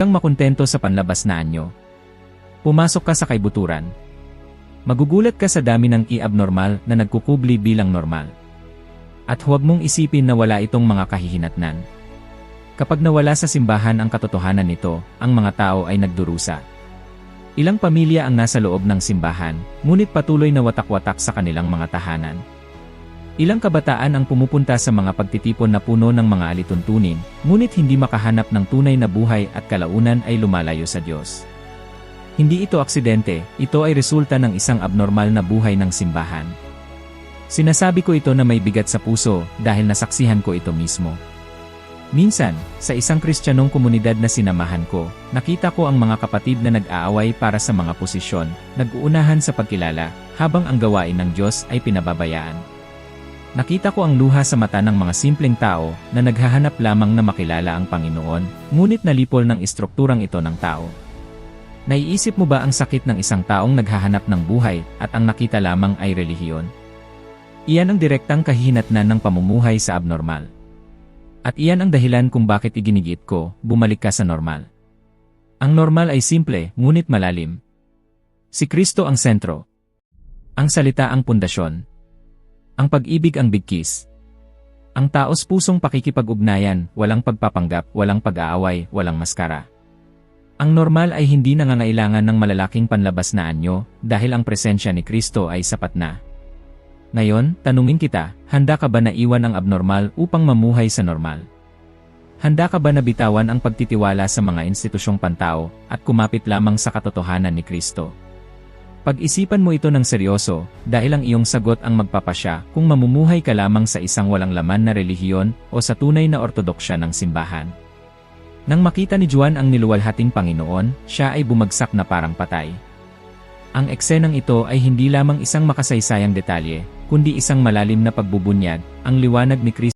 Kang makontento sa panlabas na anyo. Pumasok ka sa kaibuturan. Magugulat ka sa dami ng i-abnormal na nagkukubli bilang normal. At huwag mong isipin na wala itong mga kahihinatnan. Kapag nawala sa simbahan ang katotohanan nito, ang mga tao ay nagdurusa. Ilang pamilya ang nasa loob ng simbahan, ngunit patuloy na watak-watak sa kanilang mga tahanan. Ilang kabataan ang pumupunta sa mga pagtitipon na puno ng mga alituntunin, ngunit hindi makahanap ng tunay na buhay at kalaunan ay lumalayo sa Diyos. Hindi ito aksidente, ito ay resulta ng isang abnormal na buhay ng simbahan. Sinasabi ko ito na may bigat sa puso dahil nasaksihan ko ito mismo. Minsan, sa isang Kristiyanong komunidad na sinamahan ko, nakita ko ang mga kapatid na nag-aaway para sa mga posisyon, nag-uunahan sa pagkilala, habang ang gawain ng Diyos ay pinababayaan. Nakita ko ang luha sa mata ng mga simpleng tao na naghahanap lamang na makilala ang Panginoon, ngunit nalipol ng istrukturang ito ng tao. Naiisip mo ba ang sakit ng isang taong naghahanap ng buhay at ang nakita lamang ay relihiyon? Iyan ang direktang kahihinatnan ng pamumuhay sa abnormal. At iyan ang dahilan kung bakit iginigit ko, bumalik ka sa normal. Ang normal ay simple, ngunit malalim. Si Kristo ang sentro. Ang salita ang pundasyon. Ang pag-ibig ang bigkis. Ang taos pusong pakikipag-ugnayan, walang pagpapanggap, walang pag-aaway, walang maskara. Ang normal ay hindi nangangailangan ng malalaking panlabas na anyo, dahil ang presensya ni Kristo ay sapat na. Ngayon, tanungin kita, handa ka ba na iwan ang abnormal upang mamuhay sa normal? Handa ka ba na bitawan ang pagtitiwala sa mga institusyong pantao at kumapit lamang sa katotohanan ni Kristo? Pag-isipan mo ito ng seryoso, dahil ang iyong sagot ang magpapasya kung mamumuhay ka lamang sa isang walang laman na relihiyon o sa tunay na ortodoksya ng simbahan. Nang makita ni Juan ang niluwalhating Panginoon, siya ay bumagsak na parang patay. Ang eksenang ito ay hindi lamang isang makasaysayang detalye, kundi isang malalim na pagbubunyag, ang liwanag ni Kristo